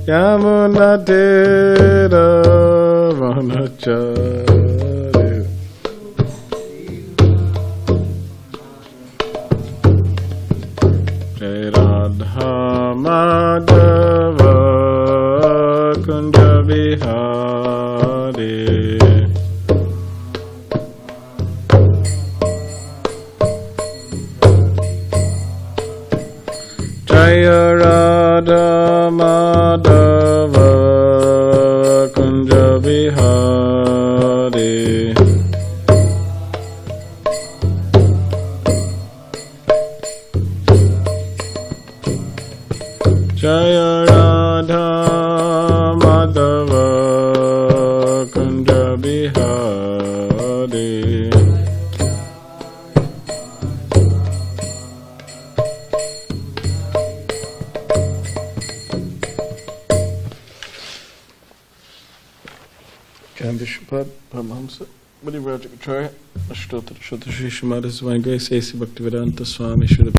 Yamunatira Vanachari Jai Radha Madhava Kunja Bihari Jaya Radha Madhava Kunja Bihari Jaya Radha Madhava Kunja Bihari Vishwapad Paramahamsa Budi Rajakacharya Ashtota Shota Shri Srimad Divine Grace A.C. Bhaktivedanta Swami Srila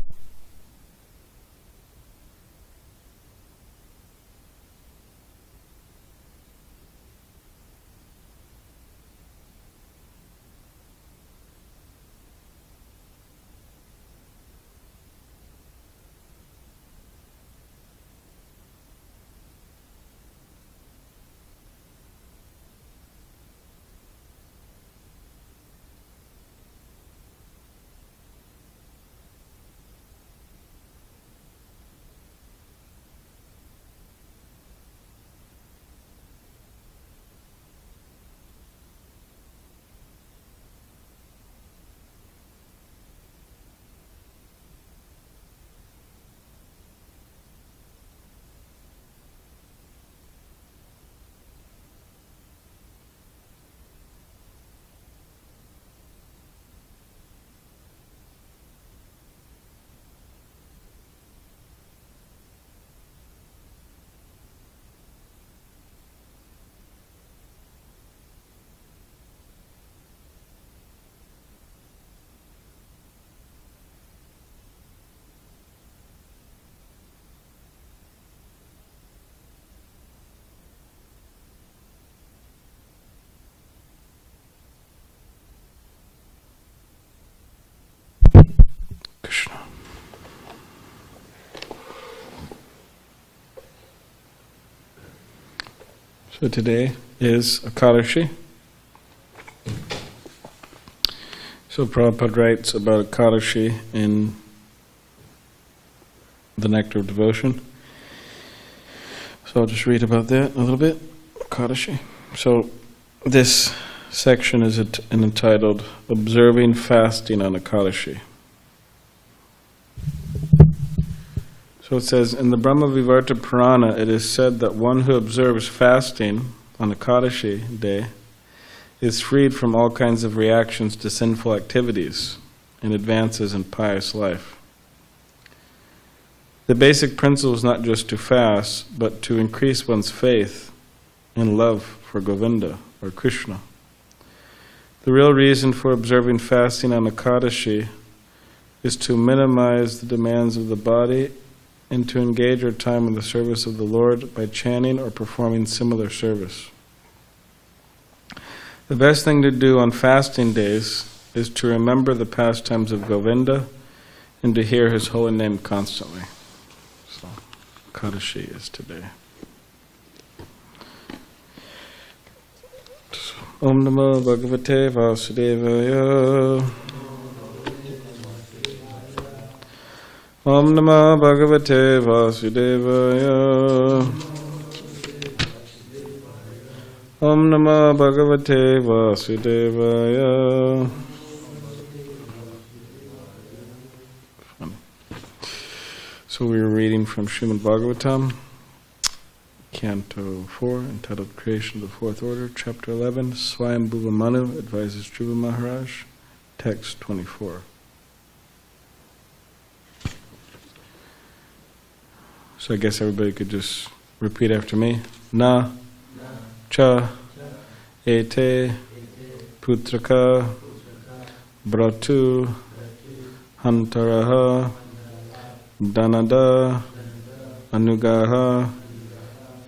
Krishna. So today is Ekadashi. So Prabhupada writes about Ekadashi in the Nectar of Devotion. So I'll just read about that a little bit. Ekadashi. So this section is entitled Observing Fasting on Ekadashi. So it says, in the Brahma Vivarta Purana, it is said that one who observes fasting on Ekadashi day is freed from all kinds of reactions to sinful activities and advances in pious life. The basic principle is not just to fast, but to increase one's faith and love for Govinda, or Krishna. The real reason for observing fasting on Ekadashi is to minimize the demands of the body and to engage our time in the service of the Lord by chanting or performing similar service. The best thing to do on fasting days is to remember the pastimes of Govinda and to hear his holy name constantly. So, Ekadashi is today. Om Namo Bhagavate Vasudevaya. Om Namo Bhagavate Vasudevaya. Om Namo Bhagavate Vasudevaya. So we are reading from Srimad Bhagavatam, Canto 4, entitled Creation of the Fourth Order, Chapter 11, Swayambhuva Manu advises Dhruva Maharaj, Text 24. So I guess everybody could just repeat after me. Na, cha, ete, putraka, bratu, hantaraha, danada, anugaha,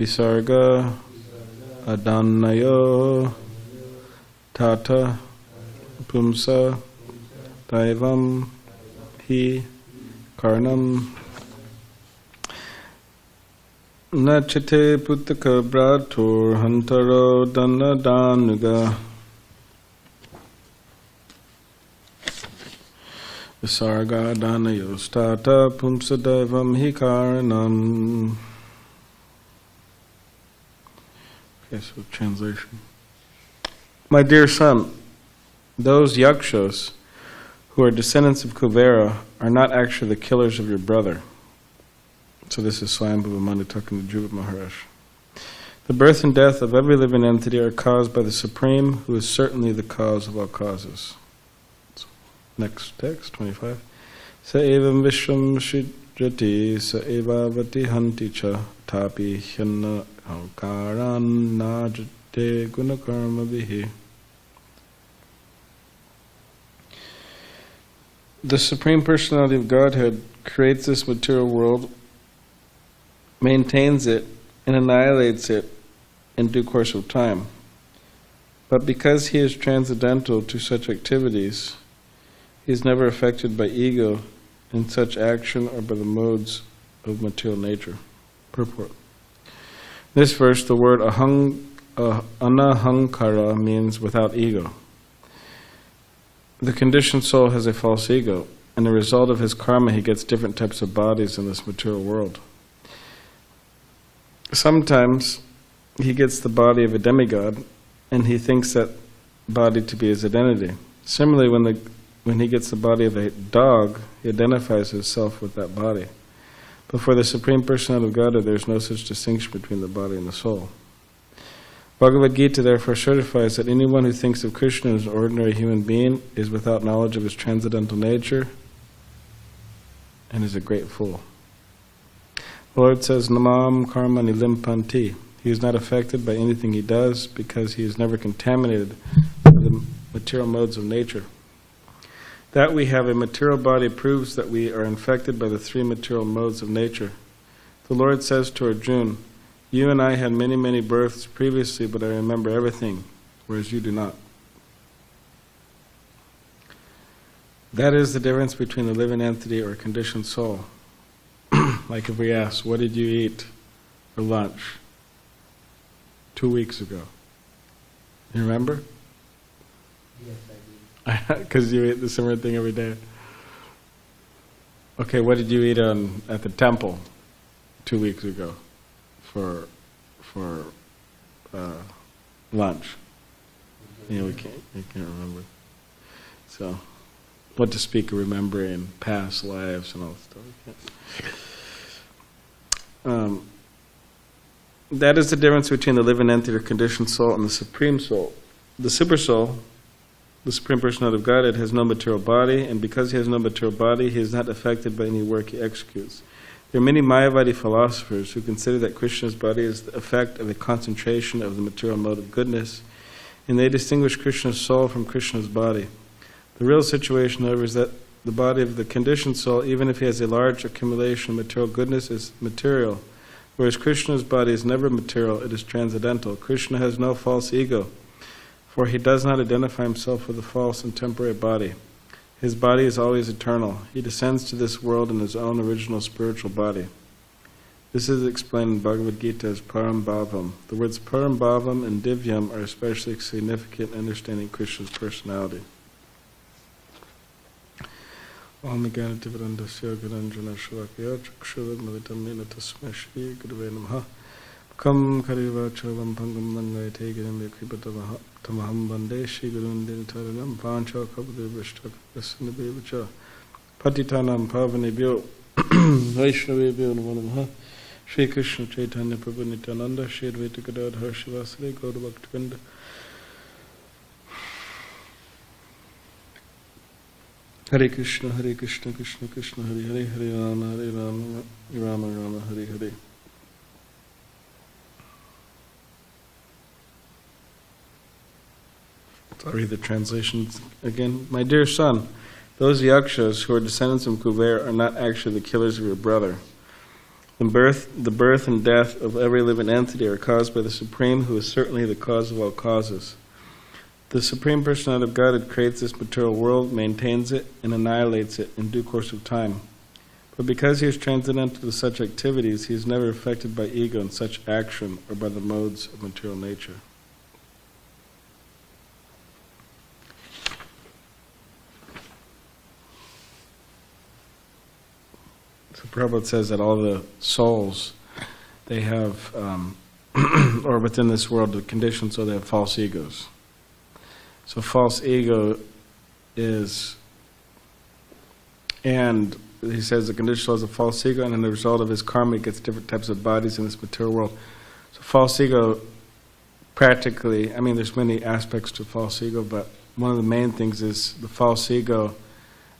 Visarga Adanayo Tata Pumsa Daivam Hi Karnam Nachite Puttaka Bratur Hantaro Danadanuga Visarga Danayo Tata Pumsa Daivam Hi Karnam. Okay, so translation. My dear son, those yakshas who are descendants of Kuvera are not actually the killers of your brother. So this is Swayambhuva Manu talking to Dhruva Maharaj. The birth and death of every living entity are caused by the Supreme, who is certainly the cause of all causes. So, next text, 25. Sa evam vishram shijati sa evavati hanti cha tapi hyanna hankaran najate gunakarma vihi. The Supreme Personality of Godhead creates this material world, maintains it, and annihilates it in due course of time. But because he is transcendental to such activities, he is never affected by ego in such action or by the modes of material nature. Purport. In this verse, the word anahankara means without ego. The conditioned soul has a false ego, and the result of his karma, he gets different types of bodies in this material world. Sometimes he gets the body of a demigod, and he thinks that body to be his identity. Similarly, when he gets the body of a dog, he identifies himself with that body. But for the Supreme Personality of Godhead, there is no such distinction between the body and the soul. Bhagavad Gita therefore certifies that anyone who thinks of Krishna as an ordinary human being is without knowledge of his transcendental nature and is a great fool. The Lord says, Namam karmani limpanti. He is not affected by anything he does because he is never contaminated by the material modes of nature. That we have a material body proves that we are infected by the three material modes of nature. The Lord says to Arjuna, you and I had many, many births previously, but I remember everything, whereas you do not. That is the difference between a living entity or a conditioned soul. Like if we ask, what did you eat for lunch 2 weeks ago? You remember? Yes, I do. Because you eat the similar thing every day. Okay, what did you eat at the temple 2 weeks ago for lunch? Yeah, we can't remember. So, what to speak of remembering past lives and all that stuff. That is the difference between the living entity or conditioned soul and the Supreme Soul. The Super Soul, the Supreme Personality of Godhead, has no material body, and because he has no material body, he is not affected by any work he executes. There are many Mayavadi philosophers who consider that Krishna's body is the effect of a concentration of the material mode of goodness, and they distinguish Krishna's soul from Krishna's body. The real situation, however, is that the body of the conditioned soul, even if he has a large accumulation of material goodness, is material, whereas Krishna's body is never material, it is transcendental. Krishna has no false ego, for he does not identify himself with a false and temporary body. His body is always eternal. He descends to this world in his own original spiritual body. This is explained in Bhagavad Gita as Param Bhavam. The words Param Bhavam and Divyam are especially significant in understanding Krishna's personality. Om Gyanativarandasya Garanjana Shalakya Chakshavad Malitam Nina Tasmai Shri Guruve Namaha Kam Kariva Chavam Pangam Nangayate Girim Yakripatavaha Tamaham Bande Shri Gurun Dinitaranam Pancha Kapade Vishtak Vasanabevacha Patitanam Pavanebhyo Vaishnavebhyo Namo Namaha Shri Krishna Chaitanya Prabhu Nityananda Shri Advaita Gadadhar Shivasari Gaura Bhaktivinoda Hare Krishna, Krishna Krishna, Hare Hare, Hare Rama, Rama Rama, Hare Hare. So I'll read the translations again. My dear son, those yakshas who are descendants of Kuber are not actually the killers of your brother. The birth and death of every living entity are caused by the Supreme, who is certainly the cause of all causes. The Supreme Personality of Godhead creates this material world, maintains it, and annihilates it in due course of time. But because he is transcendental to such activities, he is never affected by ego in such action or by the modes of material nature. So Prabhu says that all the souls, they have, or within this world, the conditions, so they have false egos. So false ego is, and he says the condition is a false ego, and in the result of his karma, he gets different types of bodies in this material world. So false ego, practically, I mean, there's many aspects to false ego, but one of the main things is the false ego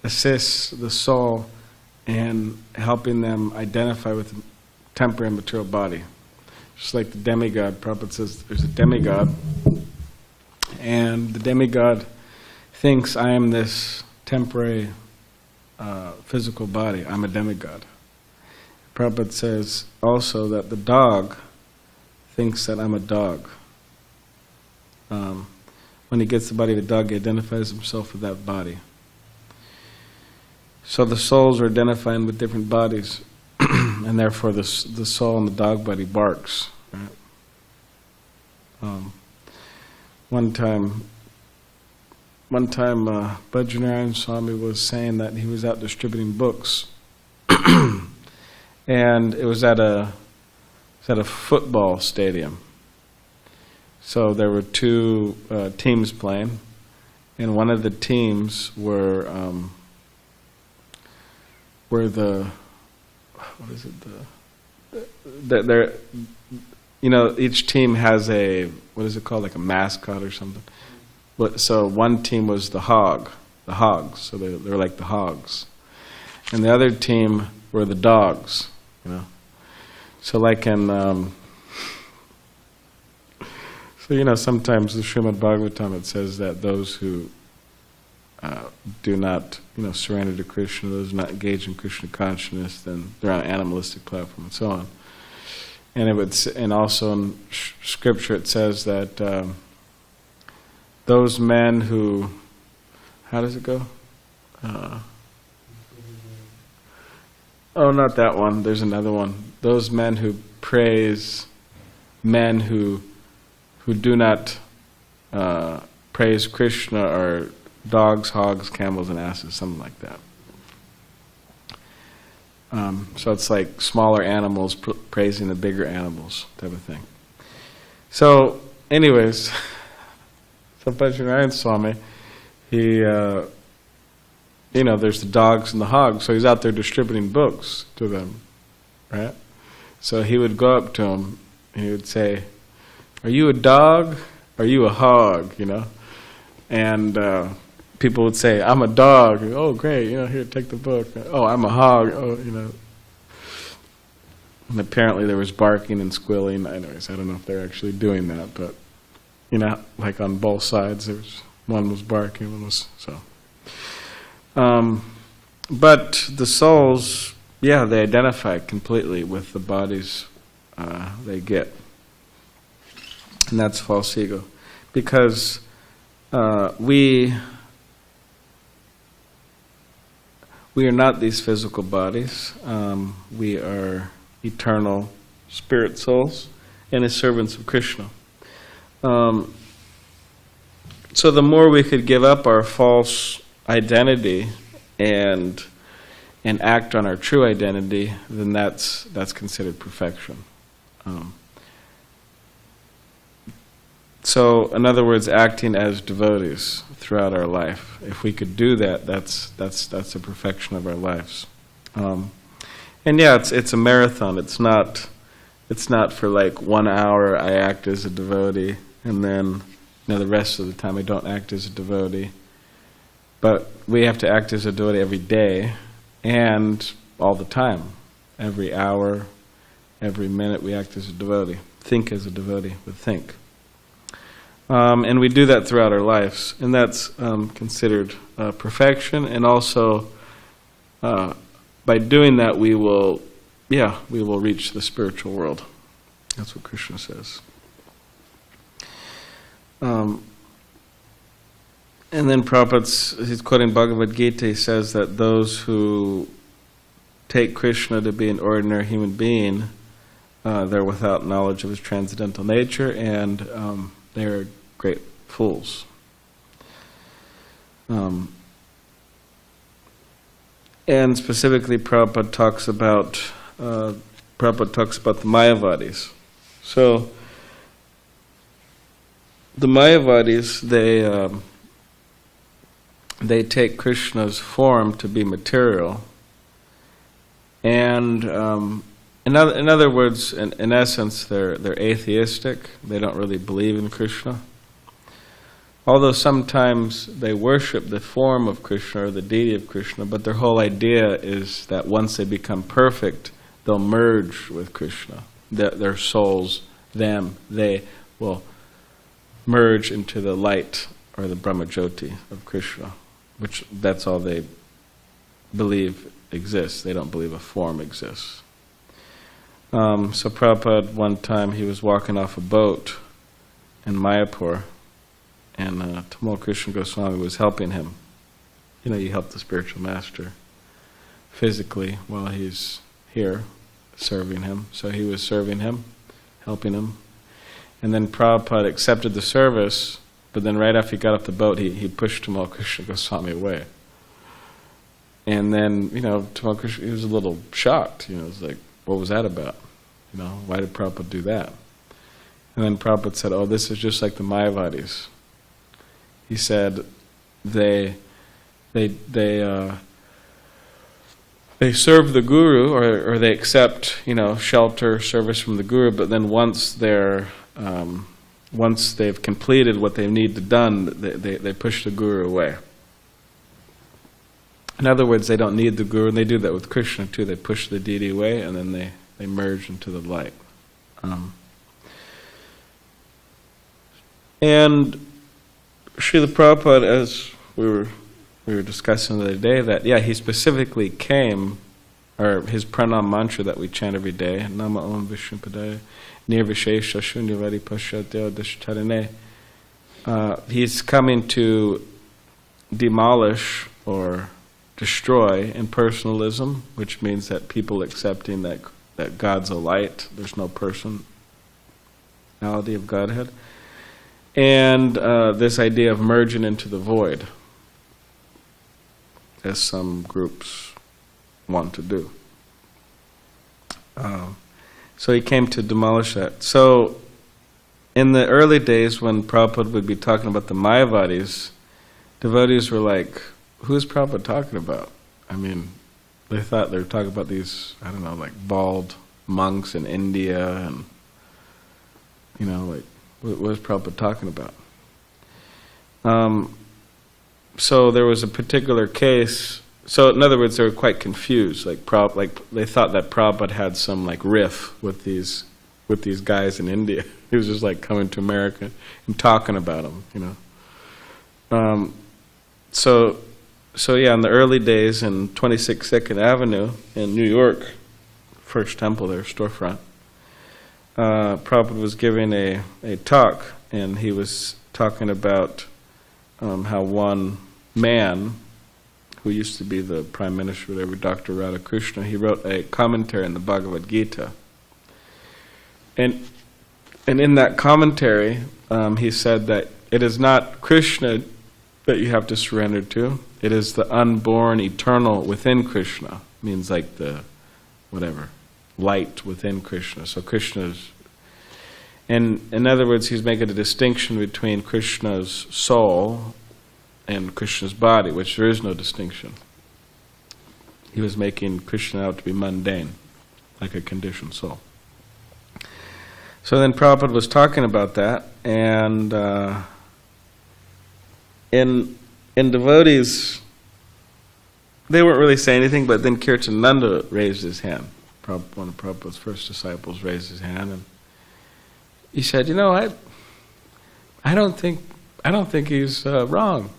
assists the soul in helping them identify with the temporary and material body. Just like the demigod, Prabhupada says there's a demigod, and the demigod thinks I am this temporary physical body, I'm a demigod. Prabhupada says also that the dog thinks that I'm a dog. When he gets the body of a dog, he identifies himself with that body. So the souls are identifying with different bodies, and therefore the soul in the dog body barks. Right? One time, Bhajanarayan Swami was saying that he was out distributing books, and it was at a football stadium. So there were two teams playing, and one of the teams were the, what is it, they're, you know, each team has a, what is it called, like a mascot or something. But, so one team was the hogs, so they're like the hogs. And the other team were the dogs, you know. So like in, so you know, sometimes the srimadbhagavatam, it says that those who do not, you know, surrender to Krishna, those who not engage in Krishna consciousness, then they're on an animalistic platform and so on. And it would, and also in scripture it says that those men who, how does it go? Oh, not that one. There's another one. Those men who praise men who do not praise Krishna are dogs, hogs, camels, and asses, something like that. So it's like smaller animals praising the bigger animals, type of thing. So, anyways, so Bhajanarayan Swami, he, you know, there's the dogs and the hogs, so he's out there distributing books to them, right? So he would go up to them, and he would say, "Are you a dog? Are you a hog?" You know, and people would say, "I'm a dog." "Oh, great! You know, here, take the book." "Oh, I'm a hog." "Oh, you know." And apparently there was barking and squealing. Anyways, I don't know if they're actually doing that, but you know, like on both sides, there was one was barking, one was so. But the souls, yeah, they identify completely with the bodies they get. And that's false ego. Because we are not these physical bodies. We are eternal spirit souls and as servants of Krishna. So the more we could give up our false identity and act on our true identity, then that's considered perfection. So, in other words, acting as devotees throughout our life. If we could do that, that's the perfection of our lives. And yeah, it's a marathon. It's not for like 1 hour I act as a devotee, and then the rest of the time I don't act as a devotee. But we have to act as a devotee every day and all the time. Every hour, every minute we act as a devotee. Think as a devotee would think. And we do that throughout our lives. And that's considered perfection. And also, by doing that, we will we will reach the spiritual world. That's what Krishna says. And then Prabhupada, he's quoting Bhagavad Gita, he says that those who take Krishna to be an ordinary human being, they're without knowledge of his transcendental nature, and they're great fools. And specifically, Prabhupada talks about the Mayavadis. So, the Mayavadis, they take Krishna's form to be material, and in other words, in essence, they're atheistic. They don't really believe in Krishna. Although sometimes they worship the form of Krishna or the deity of Krishna, but their whole idea is that once they become perfect, they'll merge with Krishna. Their souls, they will merge into the light or the Brahmajyoti of Krishna, which that's all they believe exists. They don't believe a form exists. So Prabhupada, one time he was walking off a boat in Mayapur, and Tamal Krishna Goswami was helping him. You help the spiritual master physically while he's here serving him. So he was serving him, helping him. And then Prabhupada accepted the service, but then right after he got off the boat, he pushed Tamal Krishna Goswami away. And then, Tamal Krishna, he was a little shocked. It was like, what was that about? Why did Prabhupada do that? And then Prabhupada said, oh, this is just like the Mayavadis. He said they serve the guru, or they accept shelter, service from the guru, but then once they've completed what they need to done, they push the guru away. In other words, they don't need the guru, and they do that with Krishna too. They push the deity away, and then they merge into the light. And Srila Prabhupada, as we were discussing the other day, that he specifically came, or his pranam mantra that we chant every day, Nama Om Vishnupadaya Nirvishesha Shunyavadi Pashatya Dashtarane, he's coming to demolish or destroy impersonalism, which means that people accepting that God's a light, there's no personality of Godhead, and this idea of merging into the void, as some groups want to do. So he came to demolish that. So in the early days when Prabhupada would be talking about the Mayavadis, devotees were like, who's Prabhupada talking about? They thought they were talking about these, like bald monks in India, and what is Prabhupada talking about? So there was a particular case. So in other words, they were quite confused. Like they thought that Prabhupada had some riff with these guys in India. He was just coming to America and talking about them, So in the early days in 26 2nd Avenue in New York, first temple there, storefront, Prabhupada was giving a talk, and he was talking about how one man, who used to be the Prime Minister, whatever, Dr. Radhakrishna, he wrote a commentary in the Bhagavad Gita. And in that commentary, he said that it is not Krishna that you have to surrender to. It is the unborn eternal within Krishna. Means like the, light within Krishna. So Krishna's... And in other words, he's making a distinction between Krishna's soul and Krishna's body, which there is no distinction. He was making Krishna out to be mundane, like a conditioned soul. So then Prabhupada was talking about that, and in devotees, they weren't really saying anything, but then Kirtananda raised his hand. One of Prabhupada's first disciples raised his hand, and he said, I don't think he's wrong.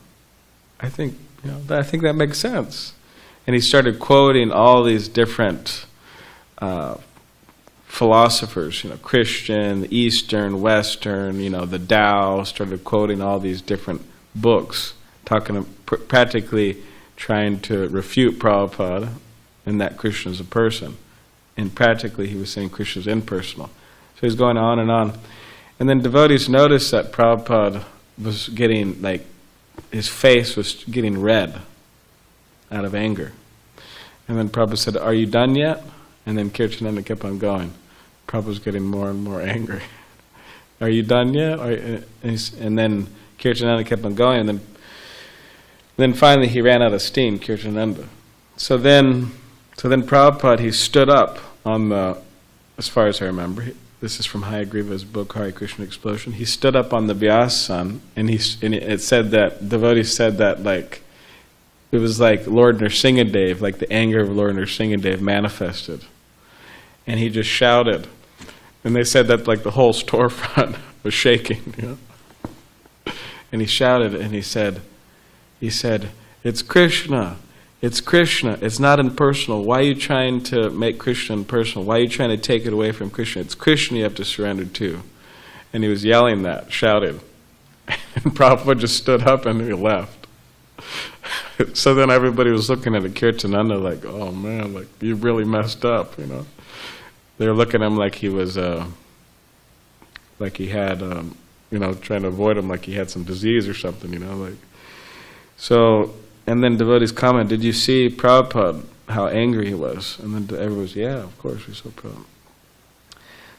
I think that makes sense. And he started quoting all these different philosophers, Christian, Eastern, Western, the Tao, started quoting all these different books, practically trying to refute Prabhupada and that Krishna is a person. And practically he was saying Krishna is impersonal. So he's going on. And then devotees noticed that Prabhupada was getting, his face was getting red out of anger. And then Prabhupada said, "Are you done yet?" And then Kirtananda kept on going. Prabhupada was getting more and more angry. "Are you done yet?" And then Kirtananda kept on going. And then finally he ran out of steam, Kirtananda. So then Prabhupada, he stood up on the, as far as I remember, this is from Hayagriva's book, Hare Krishna Explosion. He stood up on the Vyasa, and it said that, devotees said that it was like Lord Nrsingadev, like the anger of Lord Nrsingadev manifested. And he just shouted. And they said that the whole storefront was shaking. And he shouted and he said, "It's Krishna. It's Krishna. It's not impersonal. Why are you trying to make Krishna impersonal? Why are you trying to take it away from Krishna? It's Krishna you have to surrender to." And he was yelling that, shouted. And Prabhupada just stood up and he left. So then everybody was looking at Kirtananda like, "Oh man, you really messed up," They were looking at him like he was, like he had, trying to avoid him like he had some disease or something, So, and then devotees comment, "Did you see Prabhupada, how angry he was?" And then everyone was, "Yeah, of course we saw Prabhupada."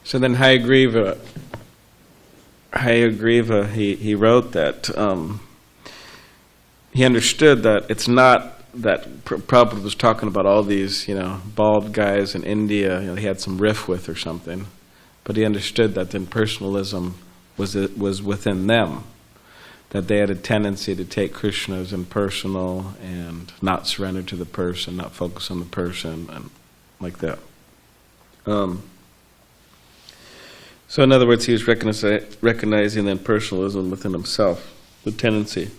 So then Hayagriva, he wrote that he understood that it's not that Prabhupada was talking about all these, bald guys in India, he had some riff with or something, but he understood that the impersonalism was within them, that they had a tendency to take Krishna as impersonal and not surrender to the person, not focus on the person, and like that. So in other words, he was recognizing the impersonalism within himself, the tendency.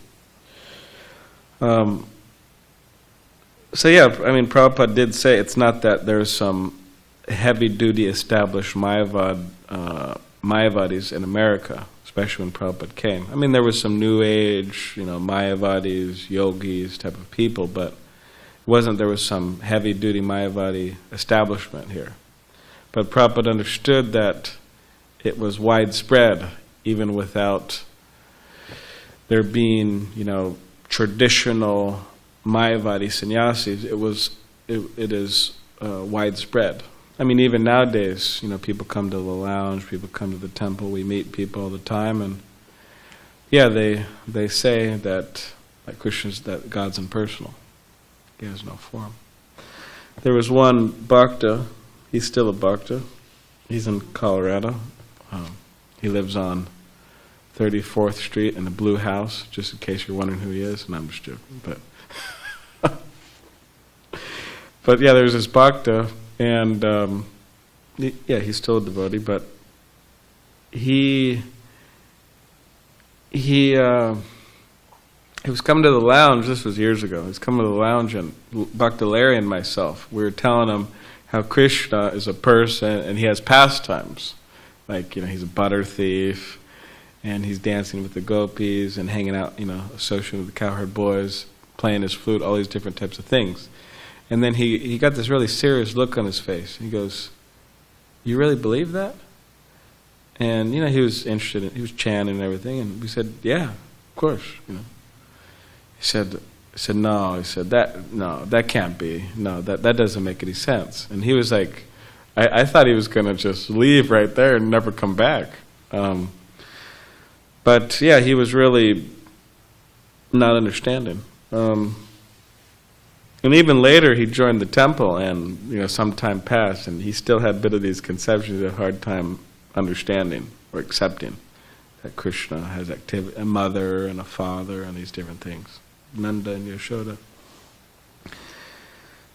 So yeah, Prabhupada did say it's not that there's some heavy-duty established Mayavadis in America, especially when Prabhupada came. There was some New Age, Mayavadis, yogis type of people, but it wasn't there was some heavy-duty Mayavadi establishment here. But Prabhupada understood that it was widespread, even without there being, traditional Mayavadi sannyasis. It is widespread. Even nowadays, people come to the lounge, people come to the temple, we meet people all the time, and yeah, they say that Krishna's, that God's impersonal. He has no form. There was one bhakta, he's still a bhakta, he's in Colorado. He lives on 34th Street in a blue house, just in case you're wondering who he is, and I'm just joking, but yeah, there's this bhakta, and he's still a devotee, but he was coming to the lounge, this was years ago, he was coming to the lounge, and Bhakta Larry and myself, we were telling him how Krishna is a person, and he has pastimes, he's a butter thief, and he's dancing with the gopis, and hanging out, associating with the cowherd boys, playing his flute, all these different types of things. And then he got this really serious look on his face. He goes, "You really believe that?" And he was interested in, he was chanting and everything, and we said, "Yeah, of course." He said, "No," he said, that can't be. No, that doesn't make any sense." And he was like, I thought he was going to just leave right there and never come back. But yeah, he was really not understanding. And even later, he joined the temple, and some time passed, and he still had a bit of these conceptions, a hard time understanding or accepting that Krishna has a mother and a father and these different things, Nanda and Yashoda.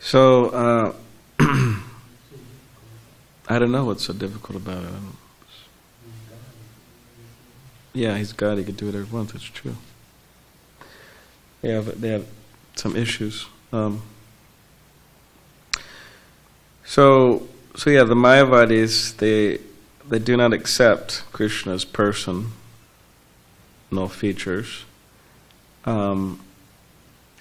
So I don't know what's so difficult about it. Yeah, he's God. He could do whatever he wants. That's true. They have some issues. So yeah, the Mayavadis, they do not accept Krishna's person, no features. And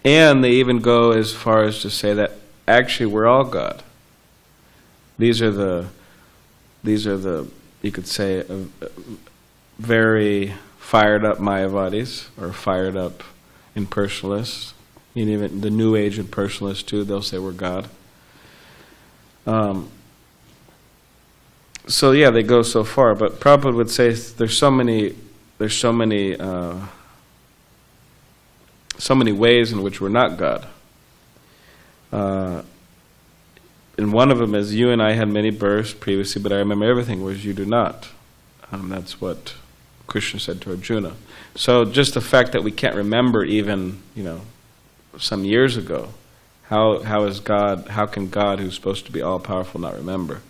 they even go as far as to say that actually we're all God. These are the you could say very fired up Mayavadis, or fired up impersonalists. Even the New Age impersonalists too, they'll say we're God. So yeah, they go so far. But Prabhupada would say there's so many ways in which we're not God. And one of them is, you and I had many births previously, but I remember everything, whereas you do not. That's what Krishna said to Arjuna. So just the fact that we can't remember even, some years ago, how can God, who's supposed to be all-powerful, not remember?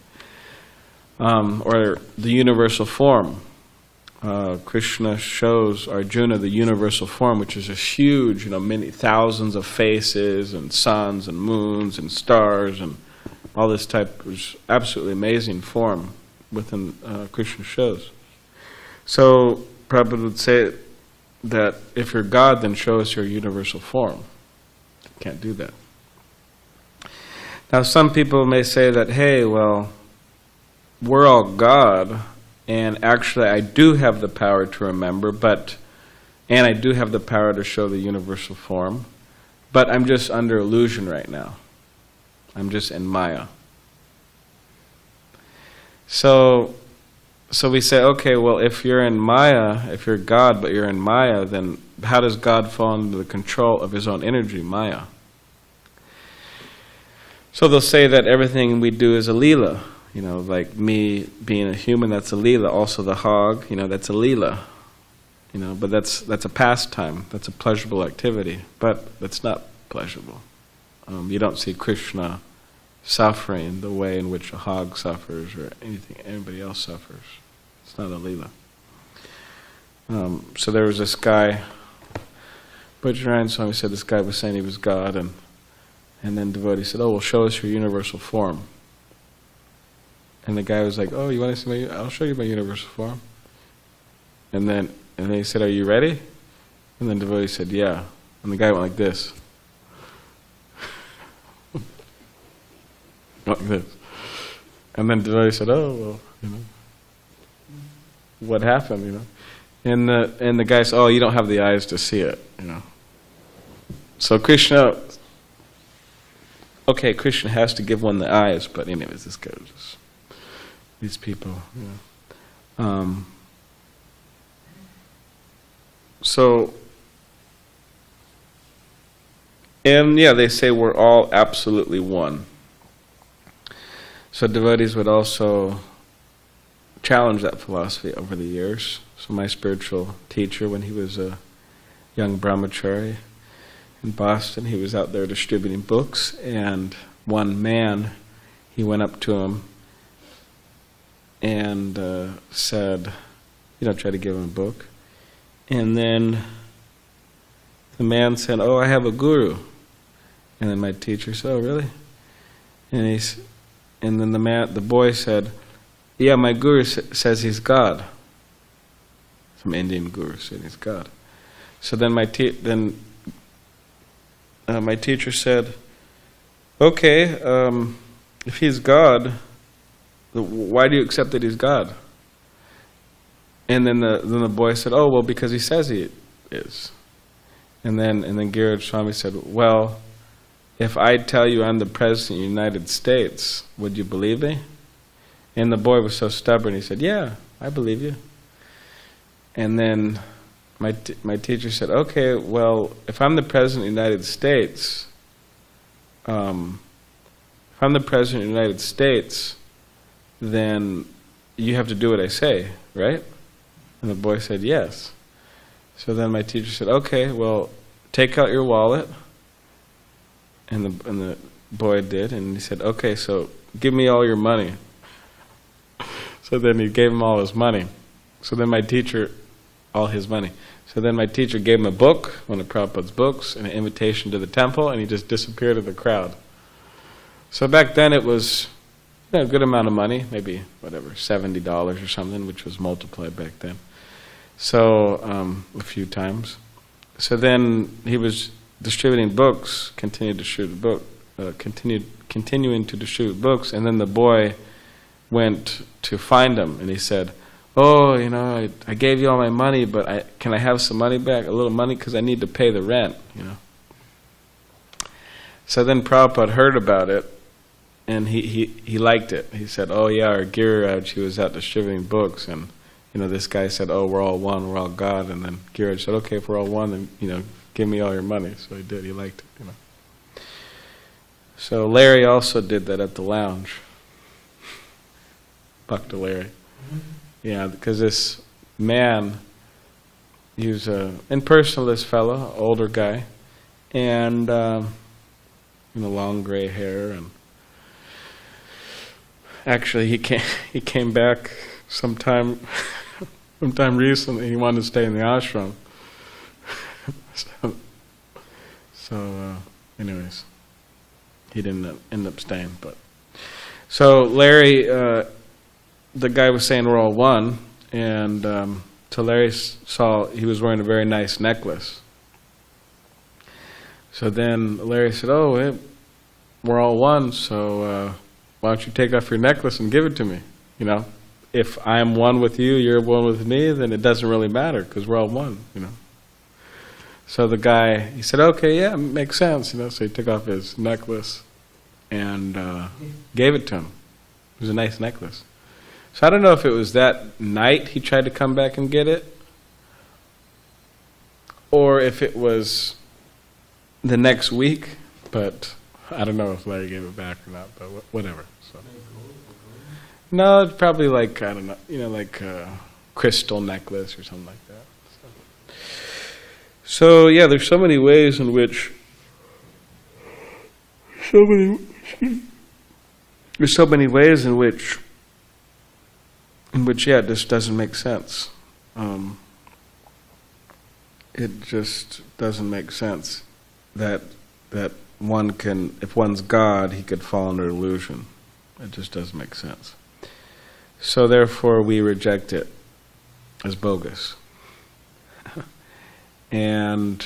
Or the universal form. Krishna shows Arjuna the universal form, which is a huge, many thousands of faces and suns and moons and stars and all this type of absolutely amazing form within Krishna shows. So Prabhupada would say that if you're God, then show us your universal form. You can't do that. Now some people may say that, hey, well, we're all God, and actually I do have the power to remember, and I do have the power to show the universal form, but I'm just under illusion right now. I'm just in Maya. So we say, okay, well, if you're in Maya, if you're God but you're in Maya, then how does God fall under the control of his own energy, Maya? So they'll say that everything we do is a leela. Like me being a human, that's a leela. Also the hog, that's a leela. But that's a pastime. That's a pleasurable activity. But that's not pleasurable. You don't see Krishna suffering the way in which a hog suffers or anybody else suffers. It's not a leela. So there was this guy, Bajrang Swami said this guy was saying he was God, and then devotee said, oh, well, show us your universal form. And the guy was like, oh, you want to see I'll show you my universal form. And then he said, are you ready? And then devotee said, yeah. And the guy went like this. Like this. And then devotee said, oh, well, what happened, And the guy said, oh, you don't have the eyes to see it, So Krishna has to give one the eyes, but anyways, this guy was just, these people, they say we're all absolutely one. So devotees would also challenge that philosophy over the years. So my spiritual teacher, when he was a young brahmachari in Boston, he was out there distributing books, and one man, he went up to him and said, try to give him a book. And then the man said, oh, I have a guru. And then my teacher said, oh, really? And then the boy said, yeah, my guru says he's God. Some Indian guru said he's God. So then my teacher said, okay, if he's God, why do you accept that he's God? And then the boy said, oh, well, because he says he is. And then Giraj Swami said, well, if I tell you I'm the President of the United States, would you believe me? And the boy was so stubborn, he said, yeah, I believe you. And then my teacher said, okay, well, if I'm the President of the United States, then you have to do what I say, right? And the boy said, yes. So then my teacher said, okay, well, take out your wallet. And the boy did, and he said, okay, so give me all your money. So then he gave him all his money. So then my teacher, all his money. So then my teacher gave him a book, one of Prabhupada's books, and an invitation to the temple, and he just disappeared in the crowd. So back then it was a good amount of money, maybe whatever, $70 or something, which was multiplied back then. So a few times. So then he was distributing books, continuing to distribute books, and then the boy went to find him, and he said, "Oh, I gave you all my money, but can I have some money back, a little money, because I need to pay the rent." So then Prabhupada heard about it, and he liked it. He said, "Oh yeah, our Giriraj, he was out distributing books, and this guy said, 'Oh, we're all one, we're all God,' and then Giriraj said, 'Okay, if we're all one, then give me all your money.'" So he did. He liked it. So Larry also did that at the lounge. Bhakti Larry. Yeah, because this man, he was an impersonalist fellow, older guy, and long gray hair, and actually he came back sometime recently. He wanted to stay in the ashram. So anyways, he didn't end up staying. But so Larry, the guy was saying we're all one, and so Larry saw he was wearing a very nice necklace. So then Larry said, "Oh, hey, we're all one, so why don't you take off your necklace and give it to me? If I'm one with you, you're one with me, then it doesn't really matter, because we're all one, So the guy, he said, "Okay, yeah, makes sense," So he took off his necklace and gave it to him. It was a nice necklace. So I don't know if it was that night he tried to come back and get it, or if it was the next week, but I don't know if Larry gave it back or not, but whatever. So. No, it's probably like, I don't know, like a crystal necklace or something like that. So yeah, there's so many ways in which, yeah, this doesn't make sense. It just doesn't make sense that one can, if one's God, he could fall under illusion. It just doesn't make sense. So therefore we reject it as bogus. And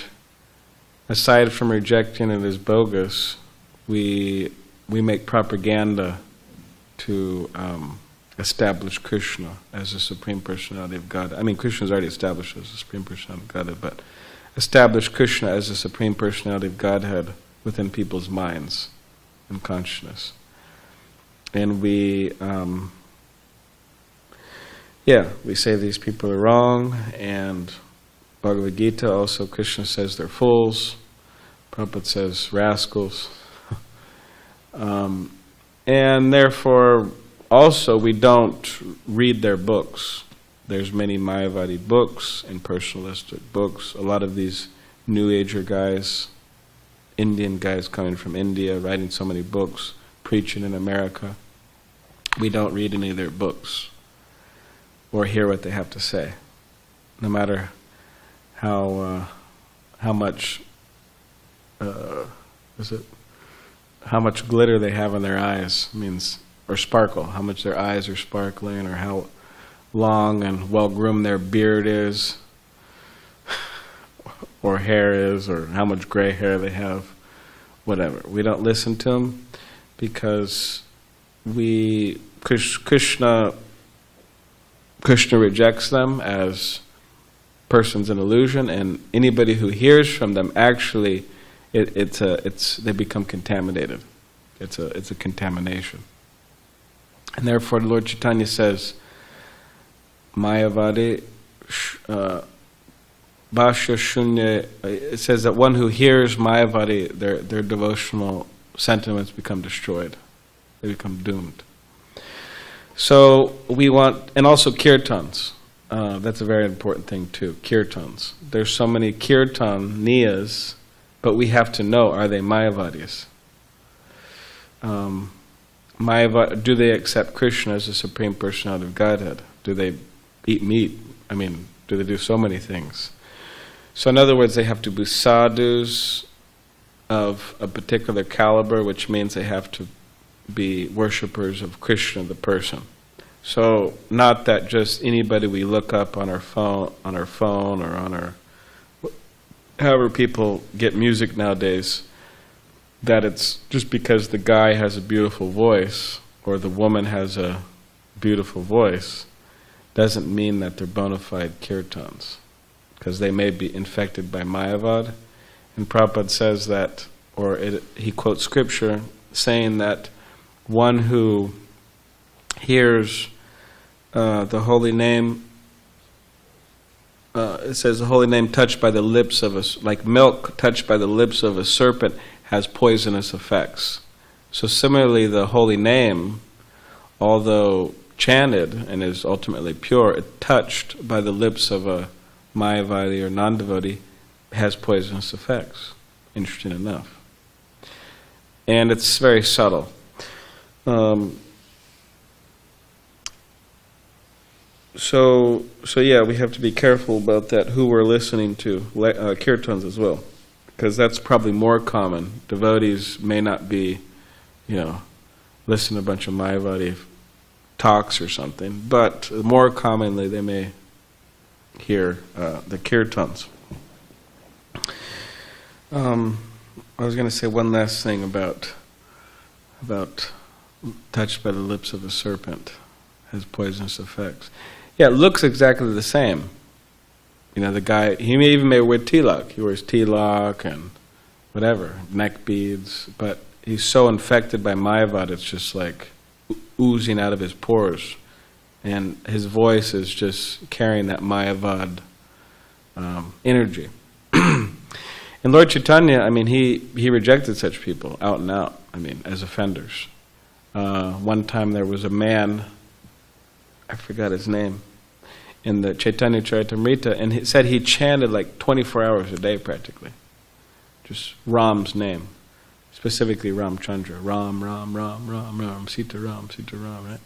aside from rejecting it as bogus, we make propaganda to establish Krishna as the Supreme Personality of God. I mean, Krishna is already established as the Supreme Personality of Godhead, but establish Krishna as the Supreme Personality of Godhead within people's minds and consciousness. And we say these people are wrong, and Bhagavad Gita also, Krishna says they're fools, Prabhupada says rascals. And therefore, also, we don't read their books. There's many Mayavadi books and personalistic books. A lot of these New Ager guys, Indian guys coming from India, writing so many books, preaching in America. We don't read any of their books or hear what they have to say, no matter how much how much glitter they have in their eyes, or sparkle, how much their eyes are sparkling, or how long and well-groomed their beard is, or hair is, or how much gray hair they have, whatever. We don't listen to them because Krishna rejects them as persons in illusion, and anybody who hears from them, actually, they become contaminated. It's a contamination. And therefore, Lord Chaitanya says, Mayavadi, Bhashya Shunya, it says that one who hears Mayavadi, their devotional sentiments become destroyed. They become doomed. So we want, and also kirtans. That's a very important thing too, kirtans. There's so many kirtan niyas, but we have to know, are they Mayavadis? Do they accept Krishna as the Supreme Personality of Godhead? Do they eat meat? Do they do so many things? So in other words, they have to be sadhus of a particular caliber, which means they have to be worshippers of Krishna, the person. So not that just anybody we look up on our phone or on our, however people get music nowadays, that it's just because the guy has a beautiful voice or the woman has a beautiful voice doesn't mean that they're bona fide kirtans, because they may be infected by Mayavad. And Prabhupada says that, he quotes scripture saying that one who hears the holy name, it says the holy name touched by the lips of like milk touched by the lips of a serpent has poisonous effects. So similarly, the holy name, although chanted and is ultimately pure, touched by the lips of a Mayavadi or non-devotee has poisonous effects, interesting enough. And it's very subtle. So yeah, we have to be careful about that, who we're listening to, kirtans as well, because that's probably more common. Devotees may not be, listen to a bunch of Mayavadi talks or something, but more commonly they may hear the kirtans. I was going to say one last thing about touched by the lips of a serpent has poisonous effects. Yeah, it looks exactly the same. The guy, he may even wear tilak. He wears tilak and whatever, neck beads, but he's so infected by Mayavad, it's just like oozing out of his pores. And his voice is just carrying that Mayavad energy. And Lord Chaitanya, he rejected such people out and out, as offenders. One time there was a man, I forgot his name, in the Chaitanya Charitamrita, and he said he chanted like 24 hours a day practically. Just Ram's name, specifically Ramchandra. Ram, Ram, Ram, Ram, Ram, Sita Ram, right?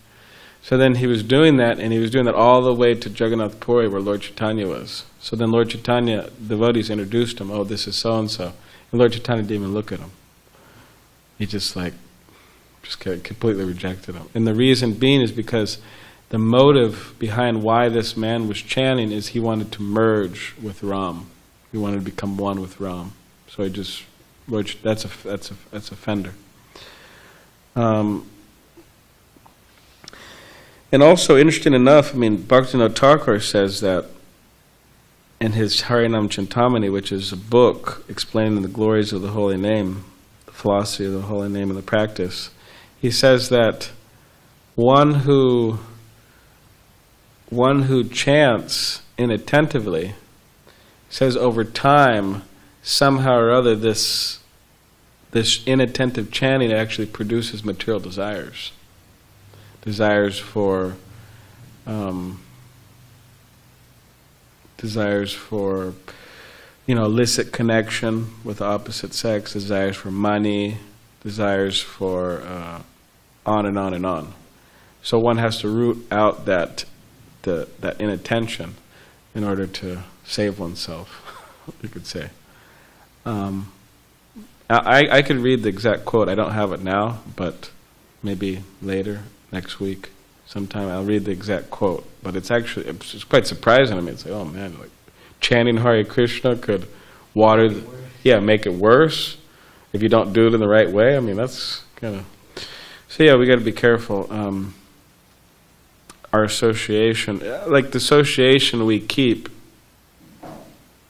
So then he was doing that, and he was doing that all the way to Jagannath Puri, where Lord Chaitanya was. So then Lord Chaitanya, devotees introduced him, this is so-and-so. And Lord Chaitanya didn't even look at him. He just completely rejected him. And the reason being is because the motive behind why this man was chanting is he wanted to merge with Ram. He wanted to become one with Ram. So that's offender. And also, interesting enough, Bhaktivinoda Thakur says that in his Harinam Chintamani, which is a book explaining the glories of the holy name, the philosophy of the holy name and the practice, he says that one who chants inattentively, says over time, somehow or other, this inattentive chanting actually produces material desires. Desires for illicit connection with the opposite sex, desires for money, desires for on and on and on. So one has to root out that inattention in order to save oneself, you could say. I could read the exact quote. I don't have it now, but maybe later, next week, sometime I'll read the exact quote. But it's quite surprising to me. It's like, oh man, like chanting Hare Krishna could make it worse if you don't do it in the right way. That's kind of... So yeah, we got to be careful. Our association, like the association we keep,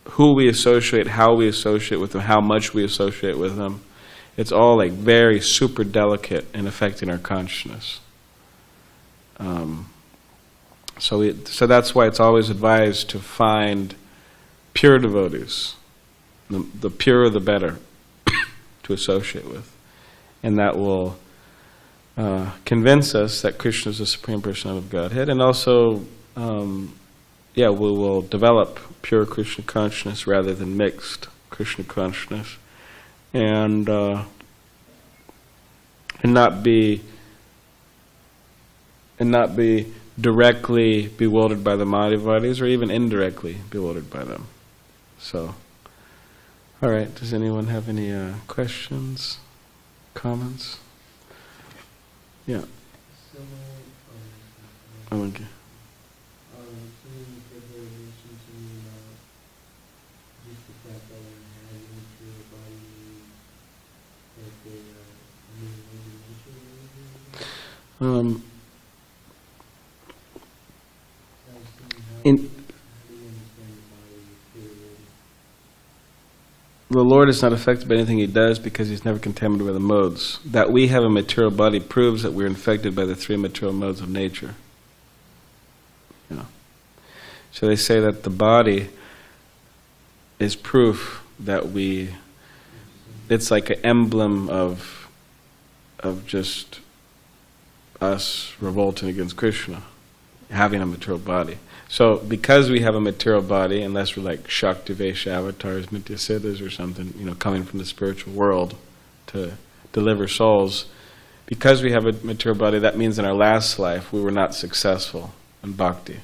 who we associate, how we associate with them, how much we associate with them, it's all like very super delicate in affecting our consciousness. So that's why it's always advised to find pure devotees, the purer the better, to associate with, and that will convince us that Krishna is the Supreme Personality of Godhead, and also, we will develop pure Krishna consciousness rather than mixed Krishna consciousness, and not be directly bewildered by the Mayavadis, or even indirectly bewildered by them. So, all right. Does anyone have any questions, comments? Yeah. So, Oh, okay. someone said they mentioned to me about just the fact that when having a material body means that they are moving one dimension or anything. Um, I was saying, how in, do you understand the body material? the Lord is not affected by anything He does because He's never contaminated with the modes. That we have a material body proves that we're infected by the three material modes of nature. You know. So they say that the body is proof that it's like an emblem of just us revolting against Krishna, having a material body. So because we have a material body, unless we're like Shakti Vaishya avatars, Nityasiddhas or something, coming from the spiritual world to deliver souls, because we have a material body, that means in our last life we were not successful in bhakti.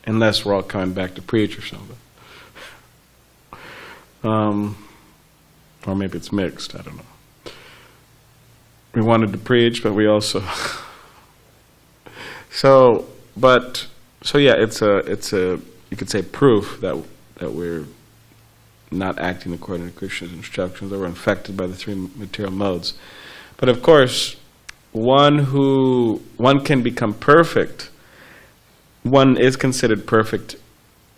Unless we're all coming back to preach or something. Or maybe it's mixed, I don't know. We wanted to preach, but we also... So yeah, it's a you could say proof that we're not acting according to Krishna's instructions, that we're infected by the three material modes. But of course, one can become perfect. One is considered perfect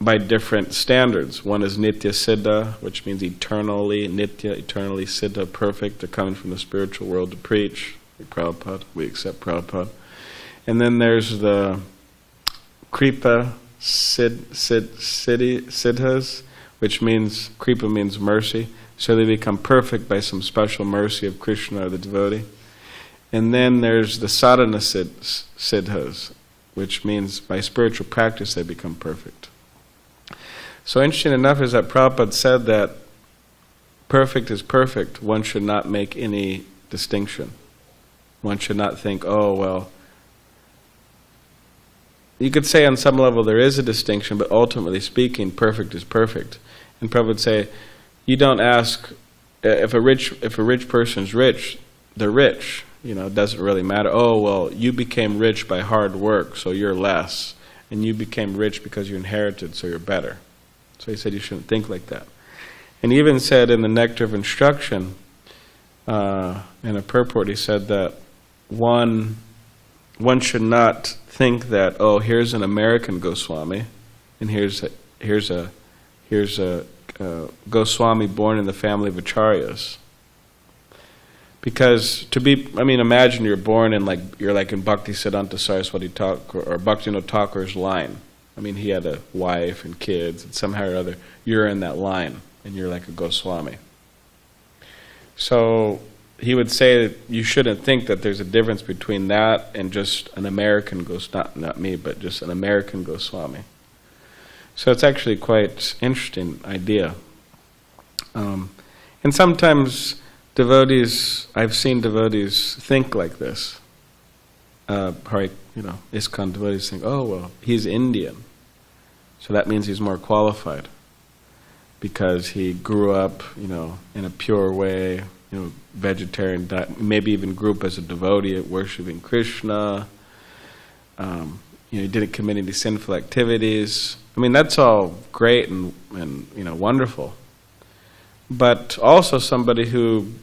by different standards. One is Nitya Siddha, which means eternally Nitya, eternally Siddha, perfect. They're coming from the spiritual world to preach. Like Prabhupada, we accept Prabhupada. And then there's the Kripa Siddhas, which means, Kripa means mercy. So they become perfect by some special mercy of Krishna or the devotee. And then there's the Sadhana Siddhas, which means by spiritual practice they become perfect. So interesting enough is that Prabhupada said that perfect is perfect. One should not make any distinction. One should not think, oh, well, you could say on some level there is a distinction, but ultimately speaking, perfect is perfect. And Prabhupada would say, you don't ask, if a rich person's rich, they're rich. It doesn't really matter. Oh, well, you became rich by hard work, so you're less. And you became rich because you inherited, so you're better. So he said you shouldn't think like that. And he even said in the Nectar of Instruction, in a purport, he said that one should not think that, oh, here's an American Goswami, and here's a Goswami born in the family of acharyas. Because imagine you're born in you're in Bhakti Siddhanta Saraswati Thakur or Bhaktivinoda Thakur's line. He had a wife and kids, and somehow or other you're in that line, and you're like a Goswami. So he would say that you shouldn't think that there's a difference between that and just an American not me, but just an American Goswami. So it's actually quite interesting idea. And sometimes I've seen devotees think like this. ISKCON devotees think, oh, well, he's Indian, so that means he's more qualified because he grew up, in a pure way, vegetarian diet, maybe even grew up as a devotee at worshiping Krishna. He didn't commit any sinful activities. That's all great and wonderful. But also somebody who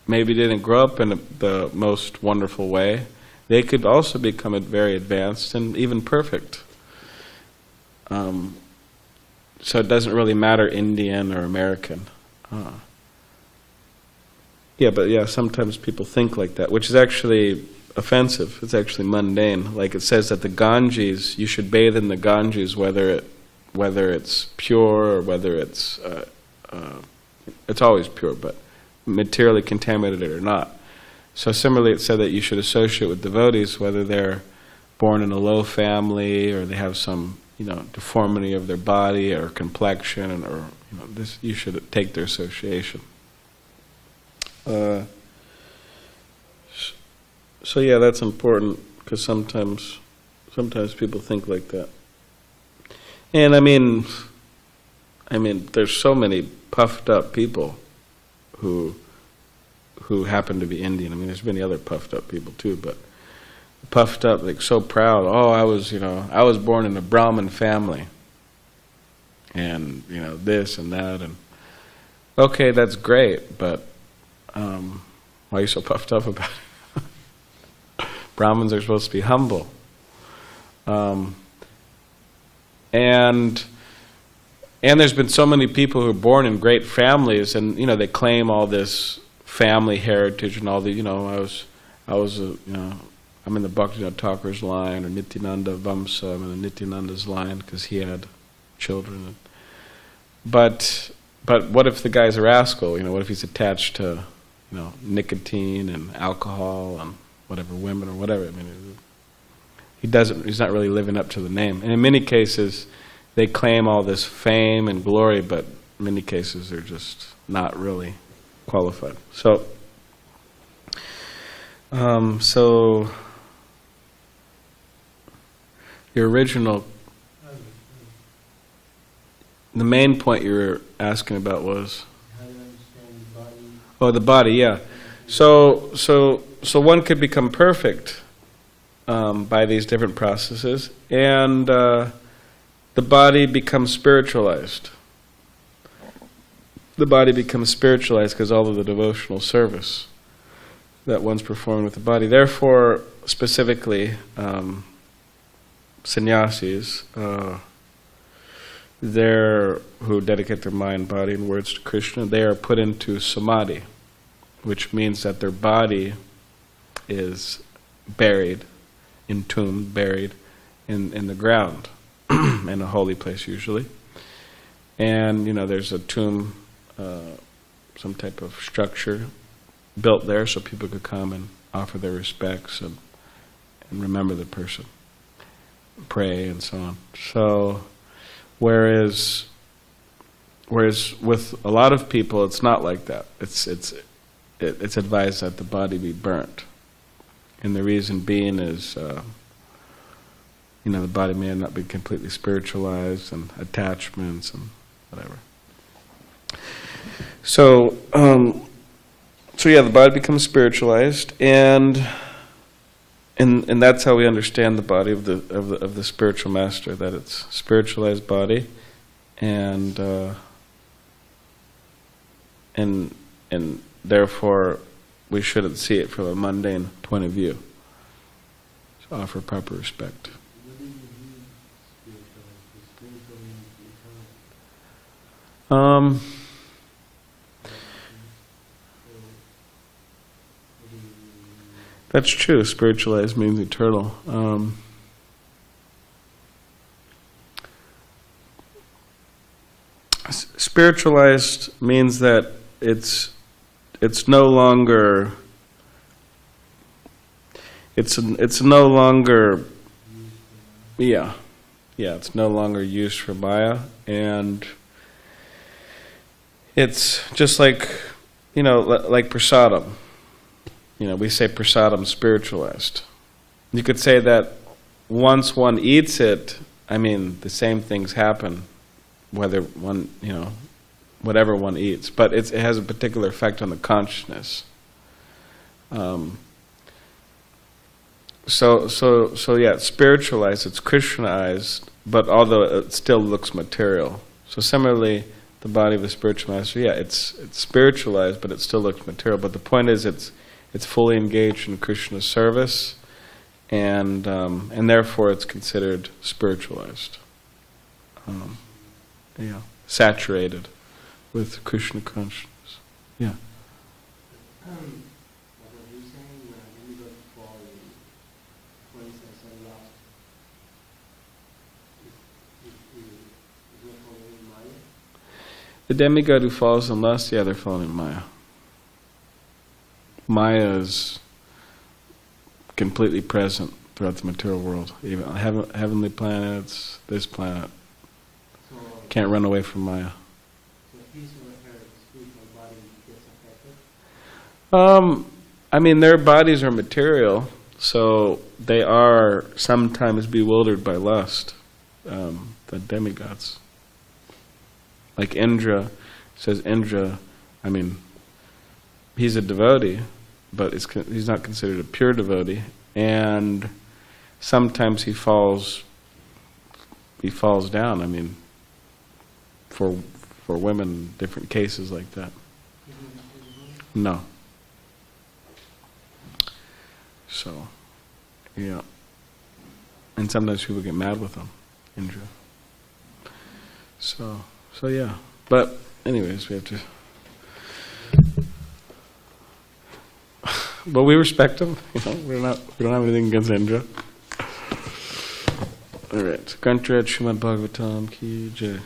maybe didn't grow up in the most wonderful way, they could also become very advanced and even perfect. So it doesn't really matter Indian or American. Sometimes people think like that, which is actually offensive. It's actually mundane. Like it says that the Ganges, you should bathe in the Ganges whether it's pure or whether it's always pure, but materially contaminated or not. So similarly, it said that you should associate with devotees whether they're born in a low family or they have some deformity of their body or complexion, or this, you should take their association. So yeah, that's important because sometimes people think like that. And there's so many puffed up people who who happen to be Indian. I mean, there's many other puffed up people too, but puffed up, like so proud. Oh, I was born in a Brahmin family, and this and that, and okay, that's great, but why are you so puffed up about it? Brahmins are supposed to be humble, and there's been so many people who are born in great families, and they claim all this family heritage and all the I'm in the Bhaktivinoda Thakur's line, or Nityananda Vamsa. I'm in the Nityananda's line because he had children. But what if the guy's a rascal? What if he's attached to nicotine and alcohol and whatever, women or whatever? I mean, he's not really living up to the name. And in many cases, they claim all this fame and glory, but in many cases they're just not really qualified. So your original, the main point you were asking about was, how do you understand the body? oh, the body, yeah. So one could become perfect by these different processes, and the body becomes spiritualized. The body becomes spiritualized because all of the devotional service that one's performing with the body. Therefore, specifically, sannyasis, who dedicate their mind, body, and words to Krishna, they are put into samadhi, which means that their body is buried, entombed, buried in the ground, in a holy place usually. And there's a tomb, some type of structure built there so people could come and offer their respects and remember the person, pray and so on. So whereas with a lot of people it's not like that. It's advised that the body be burnt, and the reason being is the body may not be completely spiritualized, and attachments and whatever. So yeah, the body becomes spiritualized, and that's how we understand the body of the spiritual master, that it's spiritualized body, and therefore we shouldn't see it from a mundane point of view. So offer proper respect. What do you mean spiritualized? Spiritual means eternal. That's true. Spiritualized means eternal. Spiritualized means that it's no longer it's no longer it's no longer used for Maya, and it's just like like prasadam. We say prasadam spiritualized. You could say that once one eats it, the same things happen, whether one, whatever one eats, but it has a particular effect on the consciousness. So yeah, it's spiritualized, it's Krishnaized, but although it still looks material. So similarly, the body of the spiritual master, yeah, it's spiritualized, but it still looks material. But the point is, it's fully engaged in Krishna's service, and therefore it's considered spiritualized. Saturated with Krishna consciousness. Yeah. What were you saying? When you go to fall, for instance, and lost, is not falling in Maya? The demigod who falls in lust, yeah, they're falling in Maya. Maya is completely present throughout the material world. Even heavenly planets, this planet. So Can't run away from Maya. So his or her spiritual body gets affected? Their bodies are material, so they are sometimes bewildered by lust. The demigods. Like Indra, says Indra, he's a devotee, but he's not considered a pure devotee, and sometimes he falls down. I mean, for women, different cases like that. No. So, yeah. And sometimes people get mad with him, Indra. So yeah. But anyways, we have to. But we respect him. You know, we don't have anything against Indra. All right. Kantrad Srimad Bhagavatam ki jai.